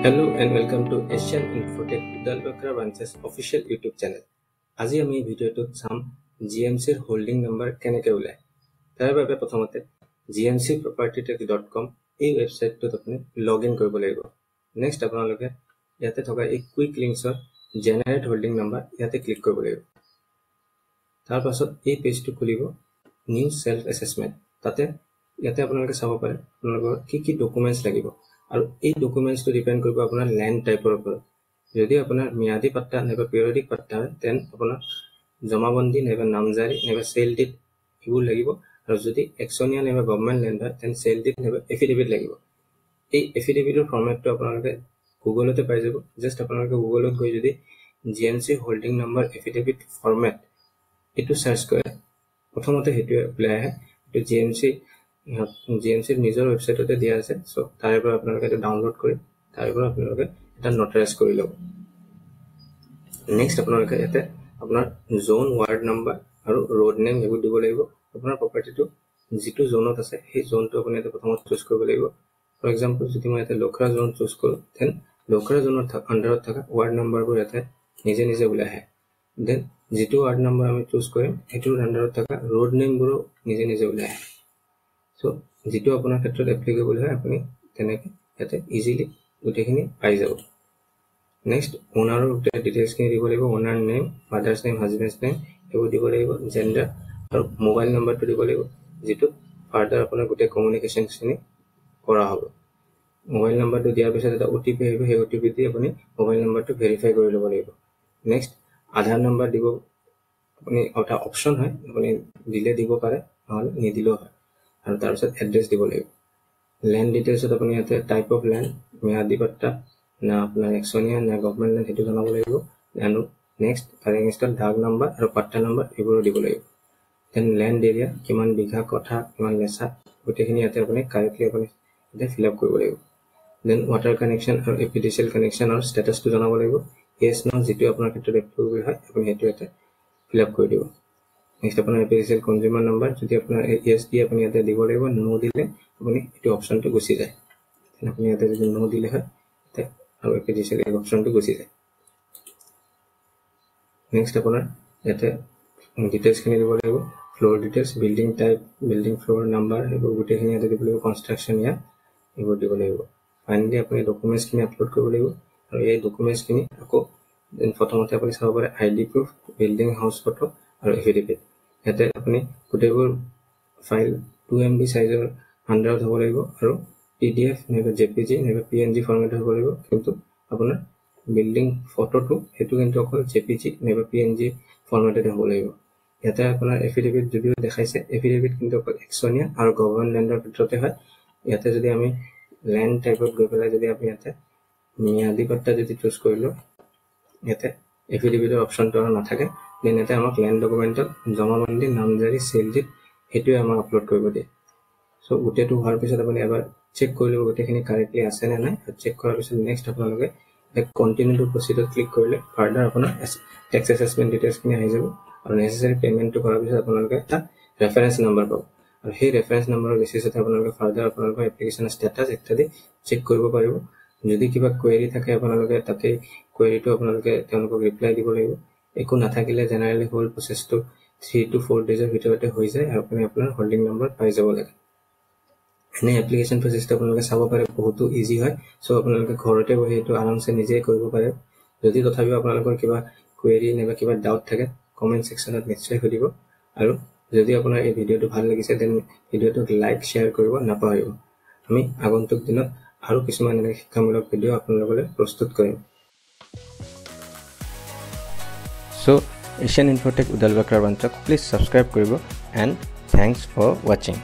Hello and welcome to Asian Infotech Udalbakra Branches official YouTube channel. আজি আমি ভিডিওটোত চাম GMC holding number কেনেকৈ ওলায়। তাৰ বাবে প্ৰথমতে gmcpropertytech.com এই ওয়েবসাইটটোত আপুনি লগইন কৰিব লাগিব। নেক্সট আপোনালোকে ইয়াতে থকা এই কুইক লিংকছৰ জেনাৰেট হোল্ডিং নাম্বাৰ ইয়াতে ক্লিক কৰিব লাগিব। তাৰ পাছত এই পেজটো খুলিব নিউ সেলফ অ্যাসেসমেন্ট। তাতে ইয়াতে আপোনালোকে চাব পাৰে আপোনালোকৰ কি ডকুমেন্টছ লাগিব আৰু এই ডকুমেন্টছটো ডিপেন্ড কৰিব আপোনাৰ ল্যান্ড টাইপৰ ওপৰত। যদি আপোনাৰ মিয়াদি পাট্টা নাইবা পিৰিয়ডিক পাট্টা হয় তেন আপোনাৰ জমাবন্দী নাইবা নামজাৰি নাইবা সেল ডিড এইবোৰ লাগিব, আৰু যদি একচনীয়া নাইবা গভৰ্ণমেণ্ট ল্যান্ড হয় তেন সেল ডিড নাইবা এফিডেভিট লাগিব। এই এফিডেভিটৰ ফৰ্মেটটো আপোনালোকে গুগলতে পাই যাব। জাস্ট আপোনালোকে গুগলত গৈ যদি GMC holding number affidavit format এইটো সাৰ্চ কৰে প্ৰথমতে হেতুৱে ওলাই আহে। এইটো GMCৰ নিজৰ ওয়েবসাইটতে দিয়া আছে। সো তাৰে পৰা আপোনালোকে এটা ডাউনলোড কৰি তাৰে পৰা আপোনালোকে এটা নোটাৰাইজ কৰি ল'ব। নেক্সট আপোনালোকে ইয়াতে আপোনাৰ জোন, ৱাৰ্ড নাম্বাৰ আৰু ৰোড নেম এইবোৰ দিব লাগিব। আপোনাৰ প্ৰপাৰ্টিটো যিটো জোনত আছে সেই জোনটো আপুনি ইয়াতে প্ৰথমত চুজ কৰিব লাগিব। ফৰ এক্সাম্পল যদি মই ইয়াতে লখৰা জোন চুজ কৰোঁ দেন লখৰা জোনৰ আণ্ডাৰত থকা ৱাৰ্ড নাম্বাৰবোৰ ইয়াতে নিজে নিজে ওলাই আহে। দেন যিটো ৱাৰ্ড নাম্বাৰ আমি চুজ কৰিম সেইটোৰ আণ্ডাৰত থকা ৰোড নেমবোৰো নিজে নিজে ওলাই আহে। সো যেটো আপোনাৰ ক্ষেত্ৰত এপ্লিকেবল হয় আপুনি তেনেকৈ ইয়াতে ইজিলি গোটেইখিনি পাই যাব। নেক্সট ওনাৰৰ ডিটেইলছখিনি দিব লাগিব। Owner name, father's name, হাজবেণ্ডছ name এইবোৰ দিব লাগিব। জেণ্ডাৰ আৰু মোবাইল নাম্বাৰটো দিব লাগিব, যিটো ফাৰ্দাৰ আপোনাৰ গোটেই কমিউনিকেশ্যনখিনি কৰা হ'ব। মোবাইল নাম্বাৰটো দিয়াৰ পিছত এটা OTP আহিব, সেই OTP দি আপুনি মোবাইল নাম্বাৰটো ভেৰিফাই কৰি ল'ব লাগিব। নেক্সট আধাৰ নাম্বাৰ দিব আপুনি, এটা অপশ্যন হয়, আপুনি দিলে দিব পাৰে নহ'লে নিদিলেও হয়। আৰু তাৰপিছত এড্ৰেছ দিব লাগিব। ল্যান্ড ডিটেইলছত আপুনি ইয়াতে টাইপ অফ ল্যান্ড, ম্যাদি পাট্টা না আপোনাৰ একচনীয়া না গভৰ্ণমেণ্ট ল্যান্ড সেইটো জনাব লাগিব। আৰু নেক্সট তাৰে নেক্সটত দাগ নাম্বাৰ আৰু পাট্টা নাম্বাৰ এইবোৰো দিব লাগিব। দেন ল্যান্ড এৰিয়া কিমান বিঘা, কঠা কিমান লেচা গোটেইখিনি ইয়াতে আপুনি কাৰেক্টলি আপুনি ইয়াতে ফিল আপ কৰিব লাগিব। দেন ৱাটাৰ কানেকশ্যন আৰু এপিডিচিএল কানেকশ্যনৰ ষ্টেটাছটো জনাব লাগিব। ইয়েছ ন যিটো আপোনাৰ ক্ষেত্ৰত এপ্লিকেবল হয় আপুনি সেইটো ইয়াতে ফিল আপ কৰি দিব। নেক্সট আপোনাৰ এপিডিচিএল কনজিউমাৰ নাম্বাৰ যদি আপোনাৰ ইয়েছ দিয়ে আপুনি ইয়াতে দিব লাগিব। নো দিলে আপুনি এইটো অপশ্যনটো গুচি যায়। আপুনি ইয়াতে যদি নো দিলে হয় আৰু এপিডিচিএল এই অপশ্যনটো গুচি যায়। নেক্সট আপোনাৰ ইয়াতে ডিটেইলছখিনি দিব লাগিব। Floor details, building type, building floor number এইবোৰ গোটেইখিনি ইয়াতে দিব লাগিব। কনষ্ট্ৰাকশ্যন ইয়াৰ এইবোৰ দিব লাগিব। ফাইনেলি আপুনি ডকুমেণ্টছখিনি আপলোড কৰিব লাগিব। আৰু এই ডকুমেণ্টছখিনি আকৌ প্ৰথমতে আপুনি চাব পাৰে ID proof, building house photo আৰু এফিডেভিট। ইয়াতে আপুনি গোটেইবোৰ ফাইল 2 MB সাইজৰ আণ্ডাৰত হ'ব লাগিব আৰু PDF নাইবা JPG নাইবা PNG ফৰ্মেটত হ'ব লাগিব। কিন্তু আপোনাৰ বিল্ডিং ফটোটো সেইটো কিন্তু অকল JPG নাইবা PNG ফৰ্মেটতে হ'ব লাগিব। ইয়াতে আপোনাৰ এফিডেভিট যদিও দেখাইছে, এফিডেভিট কিন্তু অকল একচনীয়া আৰু গভৰ্ণমেণ্ট ল্যান্ডৰ ক্ষেত্ৰতে হয়। ইয়াতে যদি আমি ল্যান্ড টাইপত গৈ পেলাই যদি আমি ইয়াতে মিয়াদি পাট্টা যদি চুজ কৰিলোঁ, ইয়াতে এফিডেভিটৰ অপশ্যনটো আৰু নাথাকে। দেন ইয়াতে আমাক ল্যান্ড ডকুমেণ্টত জমাবন্দী, নামজাৰি, সেল ডিড সেইটোৱে আমাক আপলোড কৰিব দিয়ে। সো গোটেইটো হোৱাৰ পিছত আপুনি এবাৰ চেক কৰি ল'ব গোটেইখিনি কাৰেক্টলি আছে নে নাই। চেক কৰাৰ পিছত নেক্সট আপোনালোকে কণ্টিনিউ টু প্ৰচিডত ক্লিক কৰিলে ফাৰ্দাৰ আপোনাৰ টেক্স এছেছমেণ্ট ডিটেইলছখিনি আহি যাব। আৰু নেচেচাৰী পে'মেণ্টটো কৰাৰ পিছত আপোনালোকে এটা ৰেফাৰেঞ্চ নাম্বাৰ পাব। আৰু সেই ৰেফাৰেঞ্চ নাম্বাৰৰ বেচিছতে আপোনালোকে ফাৰ্দাৰ আপোনালোকৰ এপ্লিকেশ্যনৰ ষ্টেটাছ ইত্যাদি চেক কৰিব পাৰিব। যদি কিবা কুৱেৰি থাকে আপোনালোকে তাতে কুৱেৰিটো আপোনালোকে তেওঁলোকক ৰিপ্লাই দিব লাগিব। একো নাথাকিলে জেনেৰেলি হোল প্ৰচেছটো 3 to 4 ডেজৰ ভিতৰতে হৈ যায় আৰু আপুনি আপোনাৰ হোল্ডিং নাম্বাৰ পাই যাব লাগে। এনে এপ্লিকেশ্যন প্ৰচেছটো আপোনালোকে চাব পাৰে, বহুতো ইজি হয়। সো আপোনালোকে ঘৰতে বহি এইটো আৰামছে নিজেই কৰিব পাৰে। যদি তথাপিও আপোনালোকৰ কিবা কুৱেৰি নাইবা কিবা ডাউট থাকে কমেণ্ট ছেকশ্যনত নিশ্চয় সুধিব। আৰু যদি আপোনাৰ এই ভিডিঅ'টো ভাল লাগিছে দেন ভিডিঅ'টোক লাইক শ্বেয়াৰ কৰিব নাপাহৰিব। আমি আগন্তুক দিনত আৰু কিছুমান এনে শিক্ষামূলক ভিডিঅ' আপোনালোকলৈ প্ৰস্তুত কৰিম। সো এছিয়ান ইনফোটেক উদালবাক্ৰা ব্ৰাঞ্চক প্লিজ ছাবস্ক্ৰাইব কৰিব এণ্ড থেংকছ ফৰ ৱাচিং।